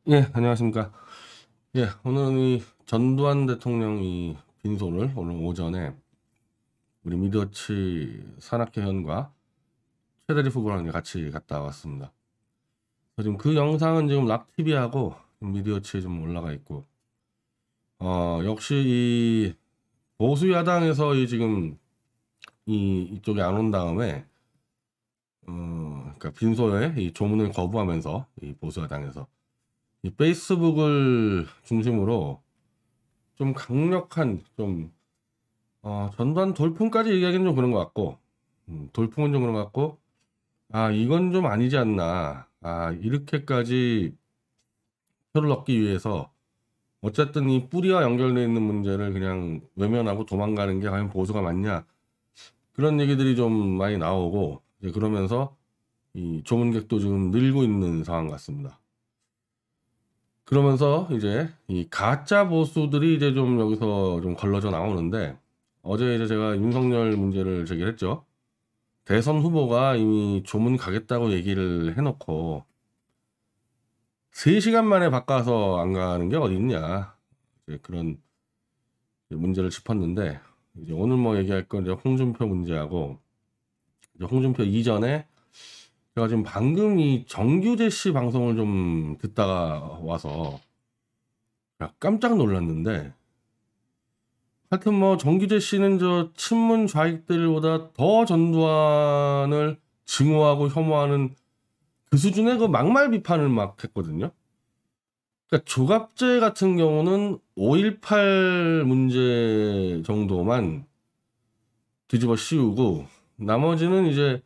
예, 안녕하십니까. 예, 오늘은 이 전두환 대통령이 빈소를 오늘 오전에 우리 미디어치 산악회원과 최대리 후보랑 이제 같이 갔다 왔습니다. 그래서 지금 그 영상은 지금 락TV하고 미디어치에 좀 올라가 있고, 역시 이 보수 야당에서 이 지금 이쪽에 안 온 다음에, 그러니까 빈소에 이 조문을 거부하면서 이 보수 야당에서 이 페이스북을 중심으로 좀 강력한 전두환 돌풍까지 얘기하기는 좀 그런 것 같고, 돌풍은 좀 그런 것 같고, 이건 좀 아니지 않나. 이렇게까지 표를 얻기 위해서, 어쨌든 이 뿌리와 연결되어 있는 문제를 그냥 외면하고 도망가는 게 과연 보수가 맞냐. 그런 얘기들이 좀 많이 나오고, 이제 그러면서 이 조문객도 지금 늘고 있는 상황 같습니다. 그러면서 이제 이 가짜 보수들이 이제 좀 여기서 좀 걸러져 나오는데, 어제 이제 제가 윤석열 문제를 제기했죠. 대선 후보가 이미 조문 가겠다고 얘기를 해놓고 3시간 만에 바꿔서 안 가는 게 어딨냐. 이제 그런 문제를 짚었는데, 이제 오늘 뭐 얘기할 건 이제 홍준표 문제하고, 이제 홍준표 이전에 제가 지금 방금 이 정규재 씨 방송을 좀 듣다가 와서 깜짝 놀랐는데, 하여튼 뭐 정규재 씨는 저 친문 좌익들보다 더 전두환을 증오하고 혐오하는 그 수준의 그 막말 비판을 막 했거든요. 그러니까 조갑제 같은 경우는 5.18 문제 정도만 뒤집어 씌우고, 나머지는 이제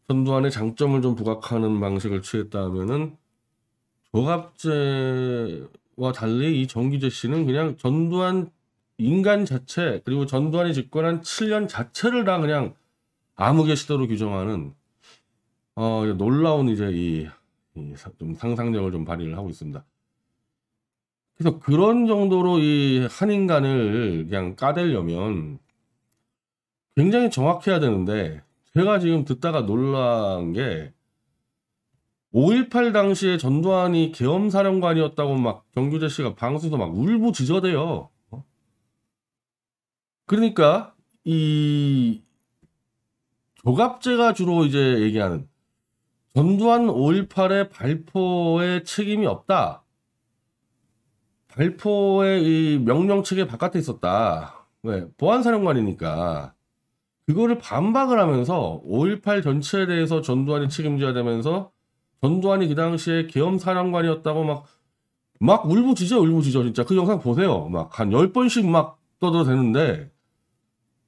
전두환의 장점을 좀 부각하는 방식을 취했다면은, 조갑제와 달리 이 정규재 씨는 그냥 전두환 인간 자체, 그리고 전두환이 집권한 7년 자체를 다 그냥 암흑의 시대로 규정하는 놀라운 이제 좀 상상력을 좀 발휘를 하고 있습니다. 그래서 그런 정도로 이 한인간을 그냥 까대려면 굉장히 정확해야 되는데, 제가 지금 듣다가 놀란 게 5.18 당시에 전두환이 계엄사령관이었다고 막 정규재 씨가 방송에서 막 울부짖어대요. 그러니까 이 조갑제가 주로 이제 얘기하는 전두환 5.18의 발포에 책임이 없다. 발포의 이 명령 체계 바깥에 있었다. 왜? 보안사령관이니까. 그거를 반박을 하면서 5.18 전체에 대해서 전두환이 책임져야 되면서, 전두환이 그 당시에 계엄사령관이었다고 막 울부짖어, 진짜. 그 영상 보세요. 막 한 10번씩 막 떠들어대는데,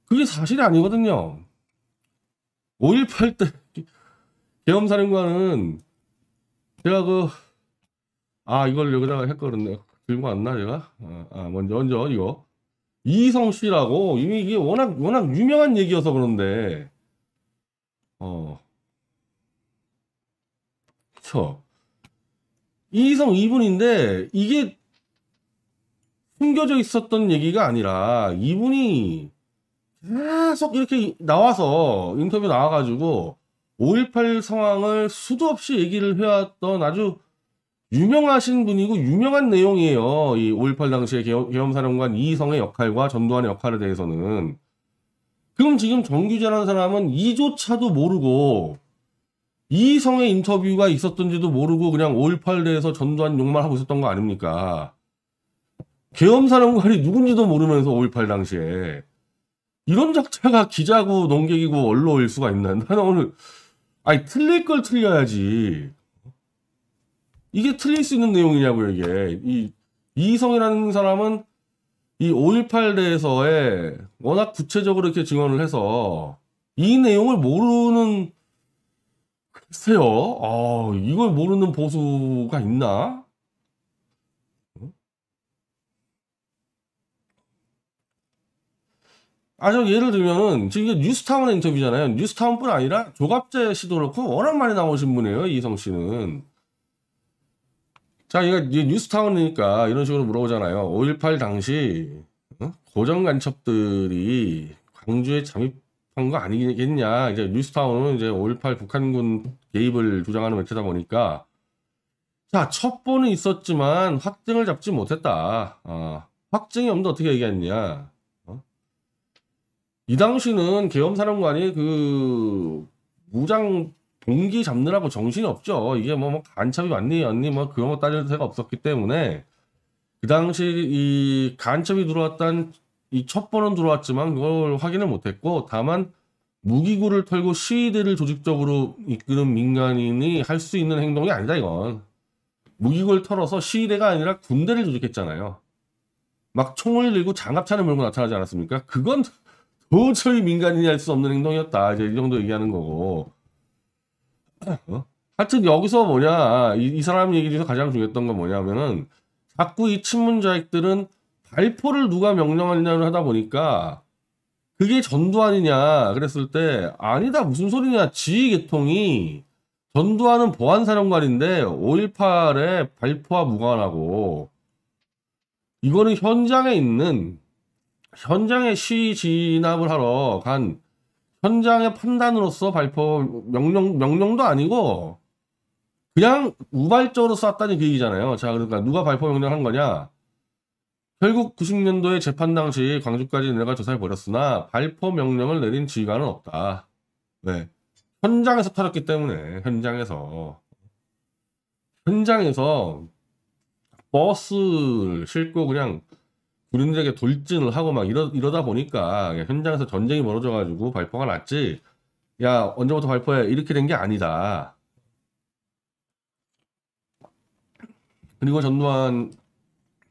그게 사실이 아니거든요. 5.18 때 계엄사령관은 제가 이걸 여기다가 했거든요. 들고 왔나, 제가? 먼저 이거. 이성 씨라고, 이미 이게 워낙 유명한 얘기여서 그런데, 어, 그쵸. 이성 이분인데, 이게 숨겨져 있었던 얘기가 아니라, 이분이 계속 이렇게 나와서, 인터뷰 나와가지고, 5.18 상황을 수도 없이 얘기를 해왔던 아주 유명하신 분이고, 유명한 내용이에요. 이 5.18 당시에 계엄사령관 이성의 역할과 전두환의 역할에 대해서는. 그럼 지금 정규재라는 사람은 이조차도 모르고, 이성의 인터뷰가 있었던지도 모르고 그냥 5.18 대해서 전두환 욕만 하고 있었던 거 아닙니까? 계엄사령관이 누군지도 모르면서 5.18 당시에 이런 작자가 기자고 농객이고 언론일 수가 있나? 나는 오늘 틀릴 걸 틀려야지. 이게 틀릴 수 있는 내용이냐고요, 이게. 이성이라는 사람은 이 5.18 대해서에 워낙 구체적으로 이렇게 증언을 해서 이 내용을 모르는, 글쎄요. 이걸 모르는 보수가 있나? 저 예를 들면은 지금 이게 뉴스타운의 인터뷰잖아요. 뉴스타운뿐 아니라 조갑재 씨도 그렇고 워낙 많이 나오신 분이에요, 이성 씨는. 자, 이게 뉴스타운이니까 이런 식으로 물어보잖아요. 5.18 당시 고정 간첩들이 광주에 잠입한 거 아니겠냐. 이제 뉴스타운은 이제 5.18 북한군 개입을 주장하는 매체다 보니까 자, 첩보는 있었지만 확증을 잡지 못했다. 확증이 없는데 어떻게 얘기했냐. 이 당시는 계엄사령관이 그 무장 동기 잡느라고 정신이 없죠. 이게 뭐 간첩이 맞니 뭐 그런 거 따질 새가 없었기 때문에 그 당시 이 간첩이 들어왔던 이 첩보는 들어왔지만 그걸 확인을 못했고, 다만 무기고를 털고 시위대를 조직적으로 이끄는 민간인이 할 수 있는 행동이 아니다 이건. 무기고를 털어서 시위대가 아니라 군대를 조직했잖아요. 막 총을 들고 장갑차를 몰고 나타나지 않았습니까? 그건 도저히 민간인이 할 수 없는 행동이었다. 이제 이 정도 얘기하는 거고. 하여튼 여기서 뭐냐, 이 사람 얘기 중에서 가장 중요했던 건 뭐냐면은 자꾸 이 친문자익들은 발포를 누가 명령하느냐를 하다 보니까 그게 전두환이냐 그랬을 때 아니다 무슨 소리냐, 지휘계통이 전두환은 보안사령관인데 5.18에 발포와 무관하고 이거는 현장에 있는 현장에 시위 진압을 하러 간 현장의 판단으로서 발포 명령도 아니고 그냥 우발적으로 쐈다는 그 얘기잖아요. 자, 그러니까 누가 발포 명령한 거냐? 결국 90년도에 재판 당시 광주까지 내가 조사해 버렸으나 발포 명령을 내린 지휘관은 없다. 네. 현장에서 터졌기 때문에 현장에서 버스를 싣고 그냥 군인들에게 돌진을 하고 막 이러다 보니까 현장에서 전쟁이 벌어져가지고 발포가 났지. 야, 언제부터 발포해? 이렇게 된 게 아니다. 그리고 전두환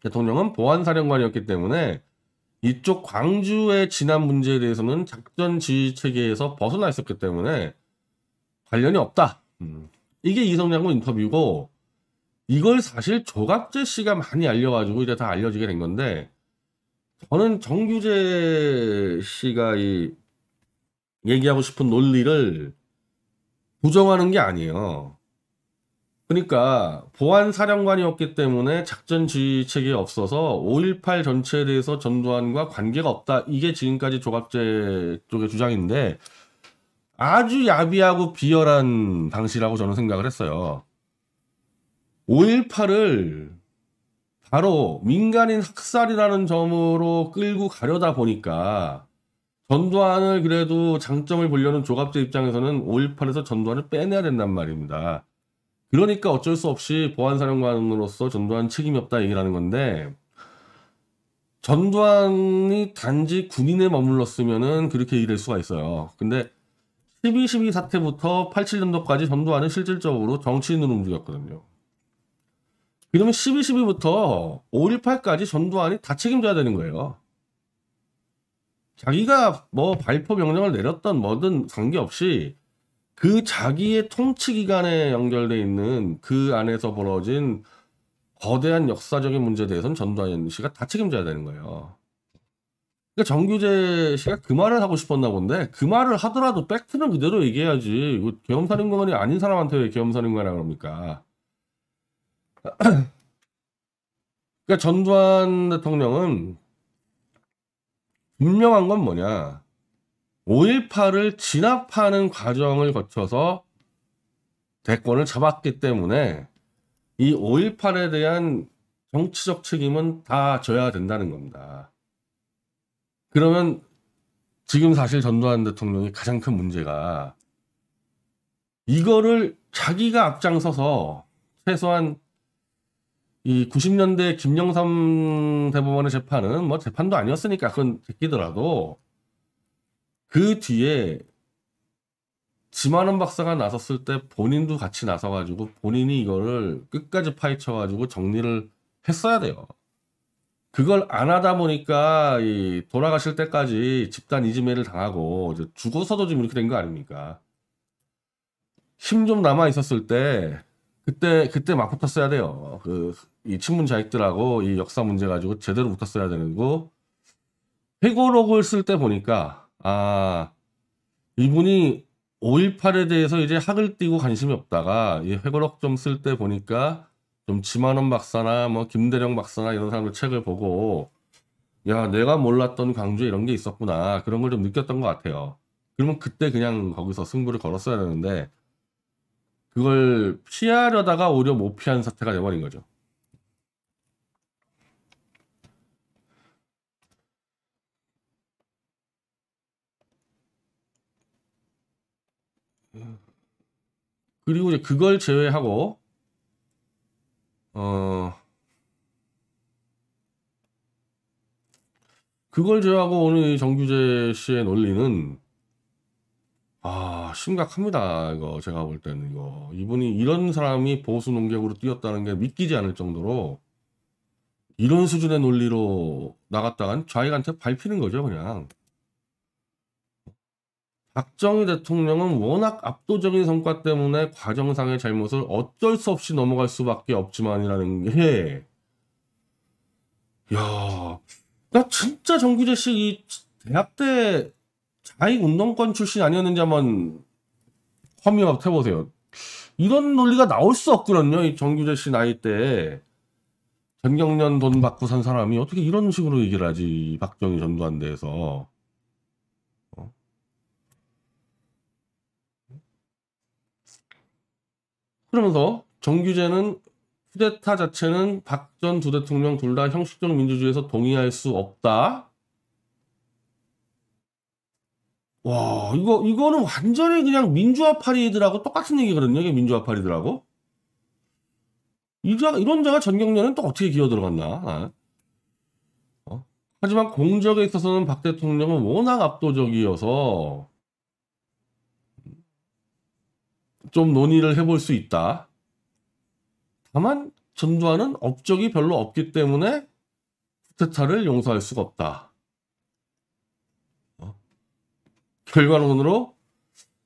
대통령은 보안사령관이었기 때문에 이쪽 광주의 진압 문제에 대해서는 작전 지휘 체계에서 벗어나 있었기 때문에 관련이 없다. 이게 이성 장군 인터뷰고, 이걸 사실 조갑재 씨가 많이 알려가지고 이제 다 알려지게 된 건데, 저는 정규재 씨가 얘기하고 싶은 논리를 부정하는 게 아니에요. 그러니까 보안사령관이었기 때문에 작전 지휘 체계에 없어서 5.18 전체에 대해서 전두환과 관계가 없다. 이게 지금까지 조갑재 쪽의 주장인데 아주 야비하고 비열한 방식이라고 저는 생각을 했어요. 5.18을 바로 민간인 학살이라는 점으로 끌고 가려다 보니까 전두환을 그래도 장점을 보려는 조갑재 입장에서는 5.18에서 전두환을 빼내야 된단 말입니다. 그러니까 어쩔 수 없이 보안사령관으로서 전두환 책임이 없다 얘기를 하는 건데, 전두환이 단지 군인에 머물렀으면은 그렇게 얘기할 수가 있어요. 근데 12.12 사태부터 87년도까지 전두환은 실질적으로 정치인으로 움직였거든요. 그러면 12.12부터 5.18까지 전두환이 다 책임져야 되는 거예요. 자기가 뭐 발포 명령을 내렸던 뭐든 관계없이 그 자기의 통치 기간에 연결돼 있는 그 안에서 벌어진 거대한 역사적인 문제에 대해서는 전두환 씨가 다 책임져야 되는 거예요. 그러니까 정규재 씨가 그 말을 하고 싶었나 본데, 그 말을 하더라도 팩트는 그대로 얘기해야지. 계엄사령관이 아닌 사람한테 왜 계엄사령관이라고 합니까? 그러니까 전두환 대통령은 분명한 건 뭐냐, 5.18을 진압하는 과정을 거쳐서 대권을 잡았기 때문에 이 5.18에 대한 정치적 책임은 다 져야 된다는 겁니다. 그러면 지금 사실 전두환 대통령이 가장 큰 문제가 이거를 자기가 앞장서서 최소한 이 90년대 김영삼 대법원의 재판은 뭐 재판도 아니었으니까 그건 제끼더라도 그 뒤에 지만원 박사가 나섰을 때 본인도 같이 나서가지고 본인이 이거를 끝까지 파헤쳐가지고 정리를 했어야 돼요. 그걸 안 하다 보니까 이 돌아가실 때까지 집단 이지매를 당하고 이제 죽어서도 지금 이렇게 된 거 아닙니까? 힘 좀 남아 있었을 때 그때 막 붙었어야 돼요. 이 친문 자익들하고 이 역사 문제 가지고 제대로 붙었어야 되는 거. 회고록을 쓸 때 보니까 이분이 5.18에 대해서 이제 학을 띄고 관심이 없다가 이 회고록 좀 쓸 때 보니까 좀 지만원 박사나 뭐 김대령 박사나 이런 사람들 책을 보고 야, 내가 몰랐던 광주에 이런 게 있었구나, 그런 걸 좀 느꼈던 것 같아요. 그러면 그때 그냥 거기서 승부를 걸었어야 되는데 그걸 피하려다가 오히려 못 피한 사태가 돼버린 거죠. 그리고 이제 그걸 제외하고 그걸 제외하고 오늘 이 정규재 씨의 논리는 심각합니다. 이거 제가 볼 때는 이분이 이런 사람이 보수 농객으로 뛰었다는 게 믿기지 않을 정도로 이런 수준의 논리로 나갔다간 좌익한테 밟히는 거죠, 그냥. 박정희 대통령은 워낙 압도적인 성과 때문에 과정상의 잘못을 어쩔 수 없이 넘어갈 수밖에 없지만이라는 게, 나 진짜 정규재 씨 이 대학 때 좌익 운동권 출신 아니었는지 한번 허밍아웃 해보세요. 이런 논리가 나올 수 없거든요. 이 정규재 씨 나이 때 전경련 돈 받고 산 사람이 어떻게 이런 식으로 얘기를 하지? 박정희 전두환 대해서. 그러면서 정규재는 쿠데타 자체는 박 전 두 대통령 둘 다 형식적 민주주의에서 동의할 수 없다. 와, 이거는 완전히 그냥 민주화파리들하고 똑같은 얘기거든요. 이게 민주화파리들하고. 이런 자가 전경련은 또 어떻게 기어 들어갔나? 하지만 공적에 있어서는 박 대통령은 워낙 압도적이어서 좀 논의를 해볼 수 있다. 다만 전두환은 업적이 별로 없기 때문에 쿠데타를 용서할 수가 없다. 결과론으로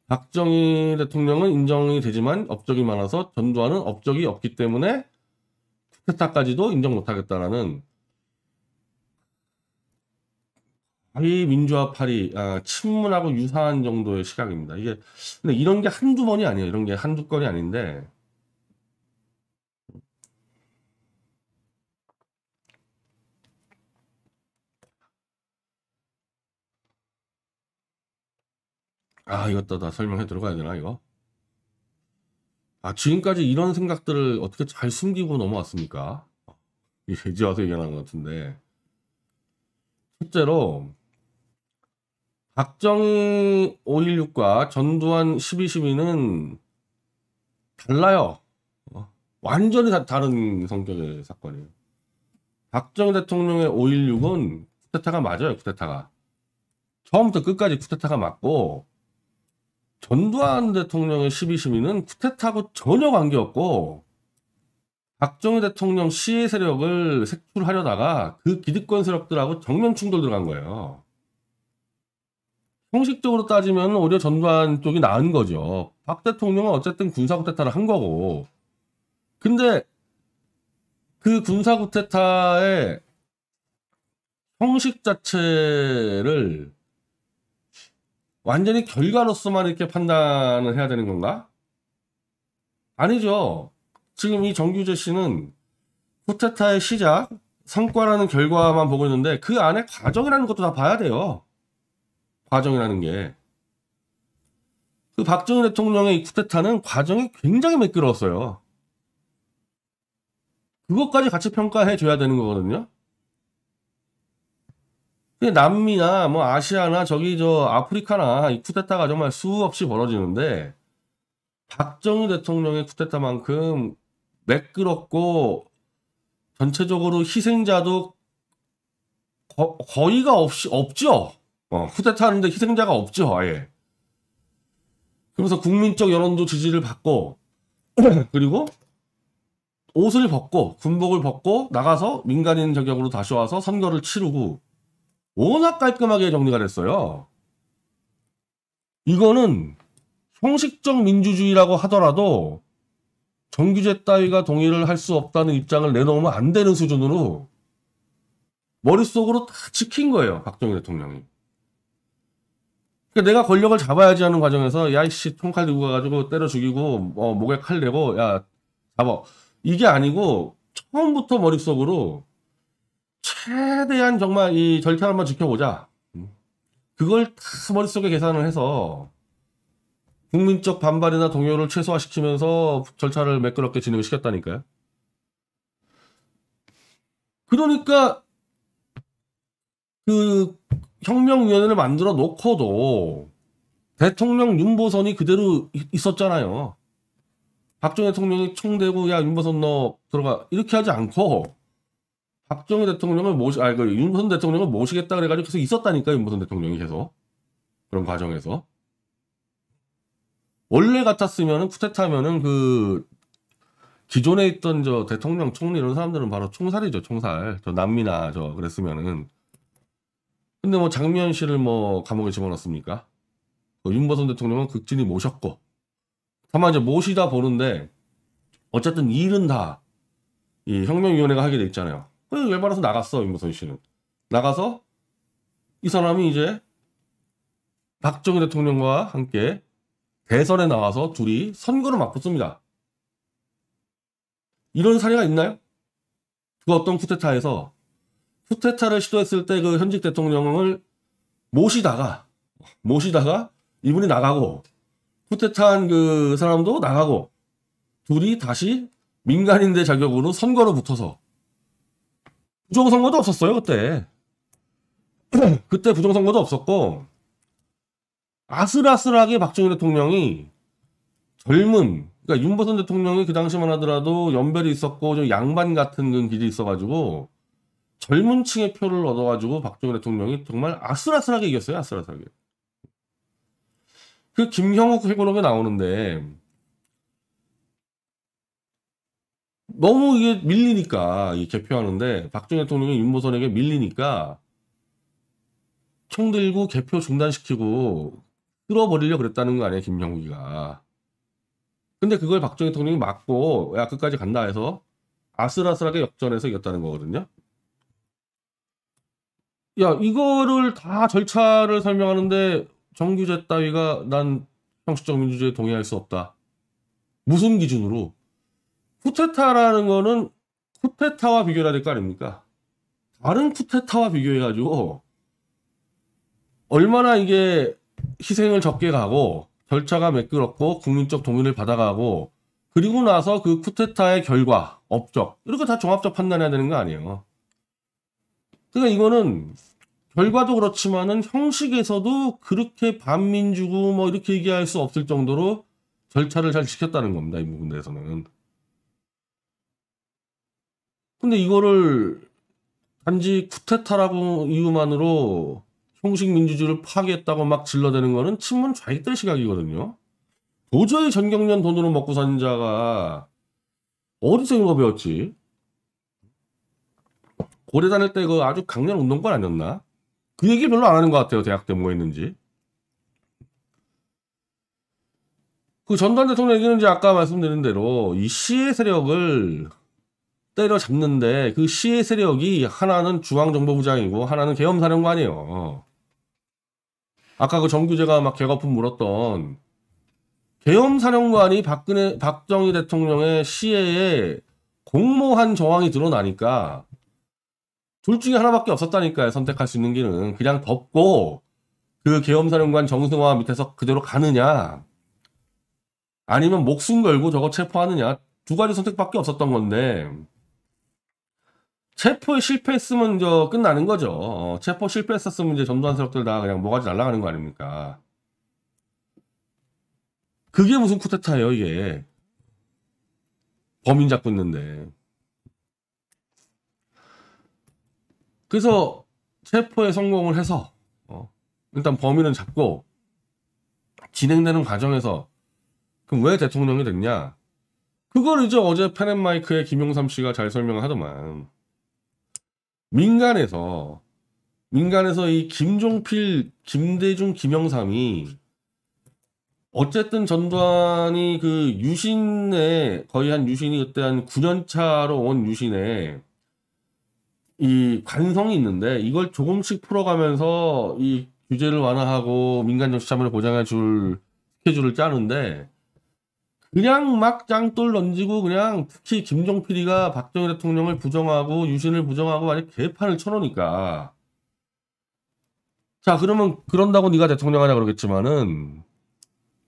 박정희 대통령은 인정이 되지만 업적이 많아서 전두환은 업적이 없기 때문에 쿠데타까지도 인정 못하겠다라는 거의 민주화파리 친문하고 유사한 정도의 시각입니다. 근데 이런 게 한두 번이 아니에요. 이런 게 한두 건이 아닌데 이것도 다 설명해 들어가야 되나 이거? 지금까지 이런 생각들을 어떻게 잘 숨기고 넘어왔습니까? 이제 와서 얘기하는 것 같은데 첫째로 박정희 5.16과 전두환 12.12는 달라요. 완전히 다른 성격의 사건이에요. 박정희 대통령의 5.16은 쿠데타가 맞아요. 쿠데타가. 처음부터 끝까지 쿠데타가 맞고 전두환 대통령의 12.12는 쿠데타하고 전혀 관계없고 박정희 대통령 시해 세력을 색출하려다가 그 기득권 세력들하고 정면 충돌 들어간 거예요. 형식적으로 따지면 오히려 전두환 쪽이 나은 거죠. 박 대통령은 어쨌든 군사 쿠데타를 한 거고. 근데 그 군사 쿠데타의 형식 자체를 완전히 결과로서만 이렇게 판단을 해야 되는 건가? 아니죠. 지금 이 정규재 씨는 쿠데타의 시작, 성과라는 결과만 보고 있는데 그 안에 과정이라는 것도 다 봐야 돼요. 과정이라는 게. 그 박정희 대통령의 이 쿠데타는 과정이 굉장히 매끄러웠어요. 그것까지 같이 평가해 줘야 되는 거거든요. 남미나 뭐 아시아나 아프리카나 이 쿠데타가 정말 수없이 벌어지는데 박정희 대통령의 쿠데타만큼 매끄럽고 전체적으로 희생자도 거의가 없죠. 쿠데타 하는데 희생자가 없죠, 아예. 그러면서 국민적 여론도 지지를 받고 그리고 옷을 벗고 군복을 벗고 나가서 민간인 자격으로 다시 와서 선거를 치르고 워낙 깔끔하게 정리가 됐어요. 이거는 형식적 민주주의라고 하더라도 정규재 따위가 동의를 할 수 없다는 입장을 내놓으면 안 되는 수준으로 머릿속으로 다 지킨 거예요. 박정희 대통령이. 그러니까 내가 권력을 잡아야지 하는 과정에서 야이씨 총칼 들고 가가지고 때려 죽이고 목에 칼 대고 야 잡아. 이게 아니고 처음부터 머릿속으로 최대한 정말 이 절차 한번 지켜보자. 그걸 다 머릿속에 계산을 해서 국민적 반발이나 동요를 최소화시키면서 절차를 매끄럽게 진행을 시켰다니까요. 그러니까 그 혁명위원회를 만들어 놓고도 대통령 윤보선이 그대로 있었잖아요. 박정희 대통령이 총대고 야 윤보선 너 들어가 이렇게 하지 않고 박정희 대통령을 윤보선 대통령을 모시겠다 그래가지고 계속 있었다니까 윤보선 대통령이 계속 그런 과정에서 원래 같았으면은 쿠데타면은 그 기존에 있던 저 대통령 총리 이런 사람들은 바로 총살이죠 총살 저 남미나 저 그랬으면은 근데 뭐 장미연 씨를 뭐 감옥에 집어넣습니까? 윤보선 대통령은 극진히 모셨고 다만 이제 모시다 보는데 어쨌든 일은 다 이 혁명위원회가 하게 돼 있잖아요. 열받아서 나갔어 윤보선 씨는 나가서 이 사람이 이제 박정희 대통령과 함께 대선에 나와서 둘이 선거를 맞붙습니다. 이런 사례가 있나요? 그 어떤 쿠데타에서 쿠데타를 시도했을 때 그 현직 대통령을 모시다가 이분이 나가고 쿠데타한 그 사람도 나가고 둘이 다시 민간인대 자격으로 선거로 붙어서 부정선거도 없었어요 그때. 그때 부정선거도 없었고 아슬아슬하게 박정희 대통령이 젊은 그러니까 윤보선 대통령이 그 당시만 하더라도 연벨이 있었고 좀 양반 같은 그런 기질이 있어가지고 젊은 층의 표를 얻어가지고 박정희 대통령이 정말 아슬아슬하게 이겼어요. 아슬아슬하게. 그 김형욱 회고록에 나오는데 너무 이게 밀리니까 이 개표하는데 박정희 대통령이 윤보선에게 밀리니까 총 들고 개표 중단시키고 끌어버리려고 그랬다는 거 아니에요 김형욱이가. 근데 그걸 박정희 대통령이 막고 야 끝까지 간다 해서 아슬아슬하게 역전해서 이겼다는 거거든요. 야 이거를 다 절차를 설명하는데 정규제 따위가 난 형식적 민주주의에 동의할 수 없다. 무슨 기준으로? 쿠데타라는 거는 쿠데타와 비교해야 될 거 아닙니까? 다른 쿠데타와 비교해가지고 얼마나 이게 희생을 적게 가고 절차가 매끄럽고 국민적 동의를 받아가고 그리고 나서 그 쿠데타의 결과, 업적 이렇게 다 종합적 판단해야 되는 거 아니에요. 그러니까 이거는 결과도 그렇지만은 형식에서도 그렇게 반민주고 뭐 이렇게 얘기할 수 없을 정도로 절차를 잘 지켰다는 겁니다. 이 부분에서는. 근데 이거를 단지 쿠데타라고 이유만으로 형식 민주주의를 파괴했다고 막 질러대는 거는 친문 좌익들 시각이거든요. 도저히 전경련 돈으로 먹고 사는 자가 어디서 이런 거 배웠지? 고대 다닐 때 그 아주 강렬 운동권 아니었나? 그 얘기 별로 안 하는 것 같아요. 대학 때 뭐 했는지. 그 전두환 대통령 얘기는 이제 아까 말씀드린 대로 이 시의 세력을 때려잡는데 그 시의 세력이 하나는 중앙정보부장이고 하나는 계엄사령관이에요. 아까 그 정규제가 막 개거품 물었던 계엄사령관이 박정희 대통령의 시해에 공모한 정황이 드러나니까 둘 중에 하나밖에 없었다니까요. 선택할 수 있는 길은 그냥 덮고 그 계엄사령관 정승화 밑에서 그대로 가느냐 아니면 목숨 걸고 저거 체포하느냐 두 가지 선택밖에 없었던 건데 체포에 실패했으면 끝나는 거죠. 체포 실패했었으면 이제 전두환 세력들 다 그냥 모가지 날아가는 거 아닙니까? 그게 무슨 쿠데타예요, 이게. 범인 잡고 있는데. 그래서 체포에 성공을 해서 일단 범인은 잡고 진행되는 과정에서 그럼 왜 대통령이 됐냐? 그걸 이제 어제 펜앤마이크의 김용삼 씨가 잘 설명을 하더만. 민간에서 이 김종필, 김대중, 김영삼이 어쨌든 전두환이 그 유신에 거의 한 유신이 그때 한 9년 차로 온 유신에 이 관성이 있는데 이걸 조금씩 풀어가면서 이 규제를 완화하고 민간 정치 참여를 보장해 줄 스케줄을 짜는데 그냥 막 짱돌 던지고 그냥 특히 김종필이가 박정희 대통령을 부정하고 유신을 부정하고 아니 개판을 쳐놓으니까 자 그러면 그런다고 네가 대통령 하냐 그러겠지만은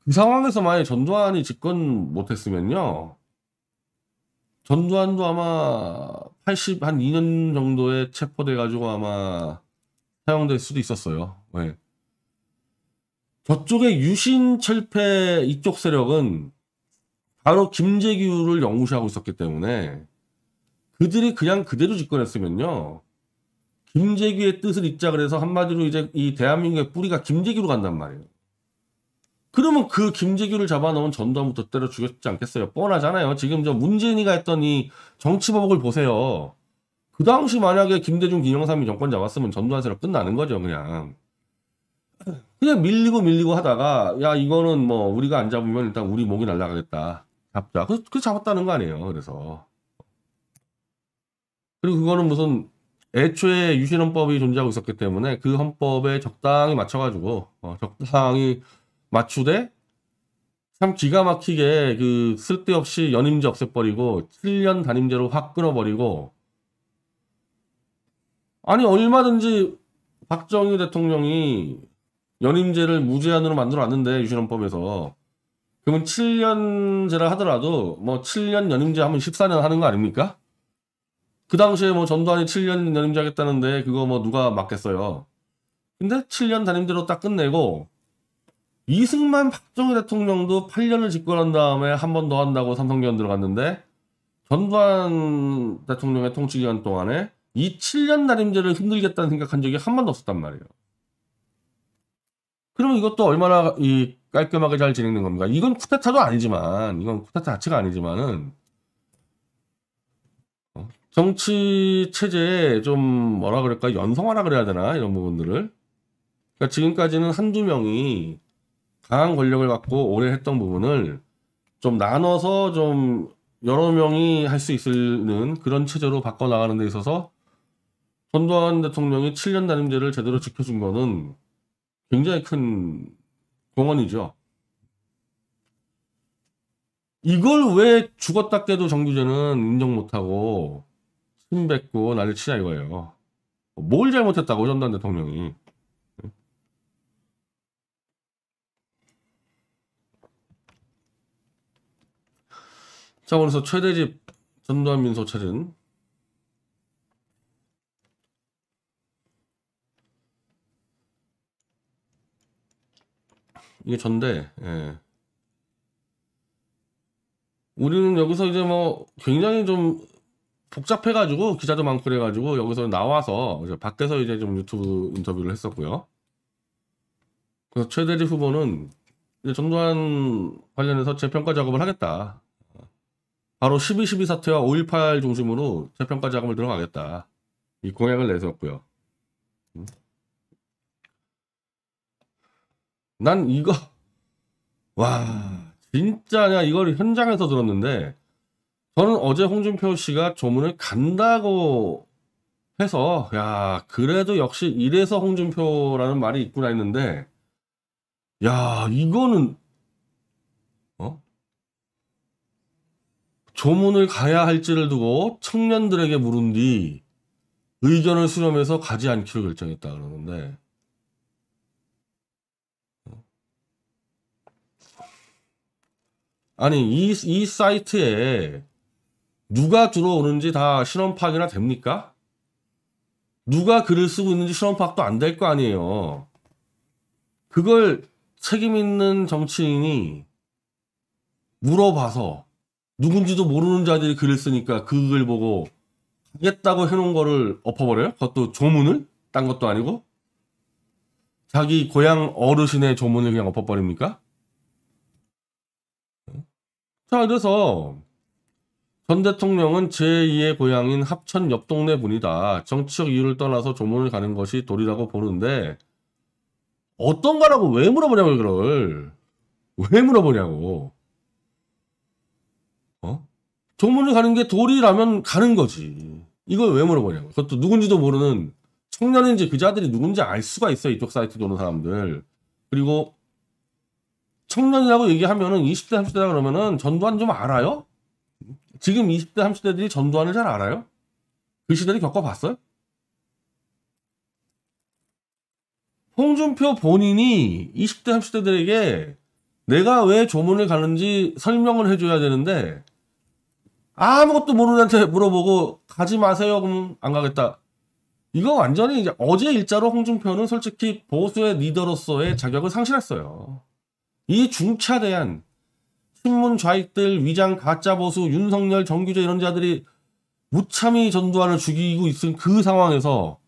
그 상황에서 만약에 전두환이 집권 못했으면요. 전두환도 아마 80, 한 2년 정도에 체포돼가지고 아마 사형될 수도 있었어요. 네. 저쪽에 유신철폐 이쪽 세력은 바로 김재규를 영우시하고 있었기 때문에 그들이 그냥 그대로 집권했으면요. 김재규의 뜻을 잇자 그래서 한마디로 이제 이 대한민국의 뿌리가 김재규로 간단 말이에요. 그러면 그 김재규를 잡아놓은 전두환부터 때려 죽였지 않겠어요? 뻔하잖아요. 지금 저 문재인이가 했던 이 정치보복을 보세요. 그 당시 만약에 김대중, 김영삼이 정권 잡았으면 전두환 세력 끝나는 거죠, 그냥. 그냥 밀리고 하다가, 야, 이거는 뭐, 우리가 안 잡으면 일단 우리 목이 날아가겠다. 잡자. 그 잡았다는 거 아니에요, 그래서. 그리고 그거는 무슨, 애초에 유신헌법이 존재하고 있었기 때문에 그 헌법에 적당히 맞춰가지고, 적당히 맞추되, 참 기가 막히게 그 쓸데없이 연임제 없애버리고, 7년 단임제로 확 끊어버리고, 아니, 얼마든지 박정희 대통령이 연임제를 무제한으로 만들어 놨는데, 유신헌법에서. 그러면 7년제라 하더라도, 뭐, 7년 연임제 하면 14년 하는 거 아닙니까? 그 당시에 뭐, 전두환이 7년 연임제 하겠다는데, 그거 뭐, 누가 막겠어요. 근데 7년 단임제로 딱 끝내고, 이승만 박정희 대통령도 8년을 집권한 다음에 한 번 더 한다고 삼성계원 들어갔는데, 전두환 대통령의 통치 기간 동안에 이 7년 단임제를 흔들겠다는 생각한 적이 한 번도 없었단 말이에요. 그러면 이것도 얼마나 깔끔하게 잘 진행된 겁니까? 이건 쿠데타도 아니지만, 이건 쿠데타 자체가 아니지만은, 정치 체제에 좀 뭐라 그럴까, 연성화라 그래야 되나? 이런 부분들을. 그러니까 지금까지는 한두 명이 강한 권력을 갖고 오래 했던 부분을 좀 나눠서 좀 여러 명이 할 수 있는 그런 체제로 바꿔나가는 데 있어서 전두환 대통령이 7년 단임제를 제대로 지켜준 거는 굉장히 큰 공헌이죠. 이걸 왜 죽었다 깨도 정규제는 인정 못하고 침뱉고 난리 치냐 이거예요. 뭘 잘못했다고 전두환 대통령이. 자, 그래서 최대집 전두환 민소 찾은 이게 전데, 예. 우리는 여기서 이제 뭐 굉장히 좀 복잡해가지고 기자도 많고 그래가지고 여기서 나와서 이제 밖에서 이제 좀 유튜브 인터뷰를 했었고요. 그래서 최대리 후보는 이제 전두환 관련해서 재평가 작업을 하겠다. 바로 12.12 사태와 5.18 중심으로 재평가 작업을 들어가겠다. 이 공약을 내세웠고요. 난 이거 와 진짜냐 이걸 현장에서 들었는데 저는 어제 홍준표 씨가 조문을 간다고 해서 야 그래도 역시 이래서 홍준표라는 말이 있구나 했는데 야 이거는 조문을 가야 할지를 두고 청년들에게 물은 뒤 의견을 수렴해서 가지 않기로 결정했다 그러는데 아니 이 사이트에 누가 들어오는지 다 신원 파악이나 됩니까? 누가 글을 쓰고 있는지 신원 파악도 안 될 거 아니에요. 그걸 책임 있는 정치인이 물어봐서 누군지도 모르는 자들이 글을 쓰니까 그 글 보고 하겠다고 해놓은 거를 엎어버려요? 그것도 조문을? 딴 것도 아니고? 자기 고향 어르신의 조문을 그냥 엎어버립니까? 자, 그래서 전 대통령은 제2의 고향인 합천 옆 동네 분이다. 정치적 이유를 떠나서 조문을 가는 것이 도리라고 보는데 어떤 거라고 왜 물어보냐고 그걸. 왜 물어보냐고. 조문을 가는 게 도리라면 가는 거지. 이걸 왜 물어보냐고. 그것도 누군지도 모르는 청년인지 그 자들이 누군지 알 수가 있어요. 이쪽 사이트 도는 사람들. 그리고 청년이라고 얘기하면은 20대, 30대다 그러면은 전두환 좀 알아요? 지금 20대, 30대들이 전두환을 잘 알아요? 그 시대를 겪어봤어요? 홍준표 본인이 20대, 30대들에게 내가 왜 조문을 가는지 설명을 해줘야 되는데 아무것도 모르는 애한테 물어보고 가지 마세요 그럼 안 가겠다. 이거 완전히 이제 어제 일자로 홍준표는 솔직히 보수의 리더로서의 자격을 상실했어요. 이 중차대한 신문 좌익들, 위장 가짜 보수, 윤석열, 정규재 이런 자들이 무참히 전두환을 죽이고 있은 그 상황에서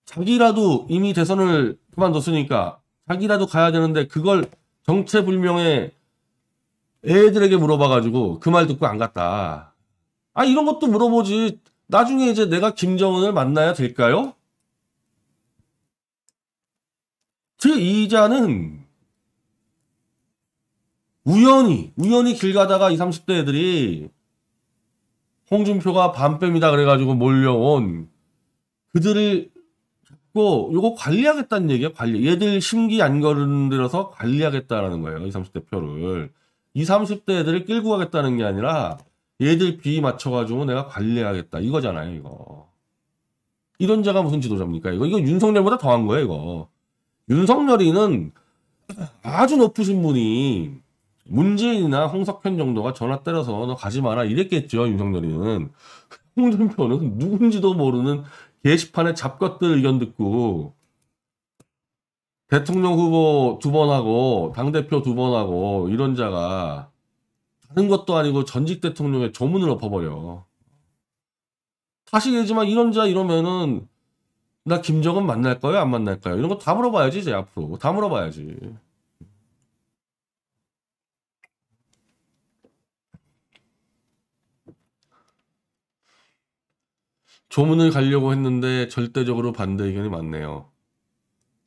자기라도 이미 대선을 그만뒀으니까 자기라도 가야 되는데 그걸 정체불명의 애들에게 물어봐가지고 그 말 듣고 안 갔다. 아, 이런 것도 물어보지. 나중에 이제 내가 김정은을 만나야 될까요? 제2자는 우연히 길 가다가 20, 30대 애들이 홍준표가 반뺨이다 그래가지고 몰려온 그들을 잡고 요거 관리하겠다는 얘기야. 관리. 얘들 심기 안 거른들어서 관리하겠다라는 거예요. 20, 30대 표를. 20, 30대 애들을 끌고 가겠다는 게 아니라 얘들 비위 맞춰가지고 내가 관리하겠다. 이거잖아요, 이거. 이런 자가 무슨 지도자입니까? 이거 윤석열보다 더한 거예요, 이거. 윤석열이는 아주 높으신 분이 문재인이나 홍석현 정도가 전화 때려서 너 가지 마라 이랬겠죠, 윤석열이는. 홍준표는 누군지도 모르는 게시판에 잡것들 의견 듣고 대통령 후보 2번 하고 당대표 2번 하고 이런 자가 다른 것도 아니고 전직 대통령의 조문을 엎어버려. 다시 얘기지만 이런 자 이러면은 나 김정은 만날 거예요? 안 만날 거예요? 이런 거 다 물어봐야지 이제 앞으로. 다 물어봐야지. 조문을 가려고 했는데 절대적으로 반대 의견이 많네요.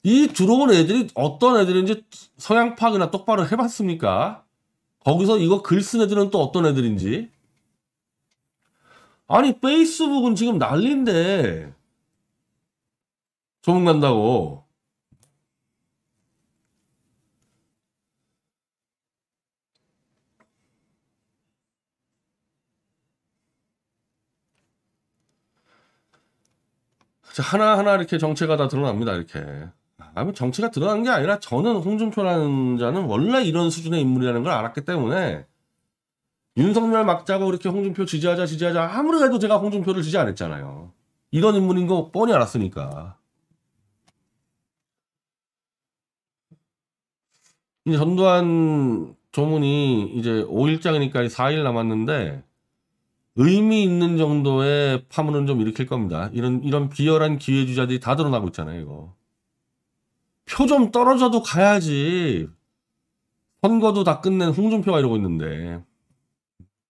이 들어온 애들이 어떤 애들인지 성향 파악이나 똑바로 해봤습니까? 거기서 이거 글 쓴 애들은 또 어떤 애들인지. 아니 페이스북은 지금 난리인데 조문 간다고. 하나하나 이렇게 정체가 다 드러납니다. 이렇게. 아니 정체가 드러난 게 아니라 저는 홍준표라는 자는 원래 이런 수준의 인물이라는 걸 알았기 때문에 윤석열 막자고 이렇게 홍준표 지지하자 아무리 해도 제가 홍준표를 지지 안 했잖아요. 이런 인물인 거 뻔히 알았으니까. 이제 전두환 조문이 이제 5일장이니까 4일 남았는데 의미 있는 정도의 파문은 좀 일으킬 겁니다. 이런 비열한 기회주자들이 다 드러나고 있잖아요, 이거. 표 좀 떨어져도 가야지. 선거도 다 끝낸 홍준표가 이러고 있는데.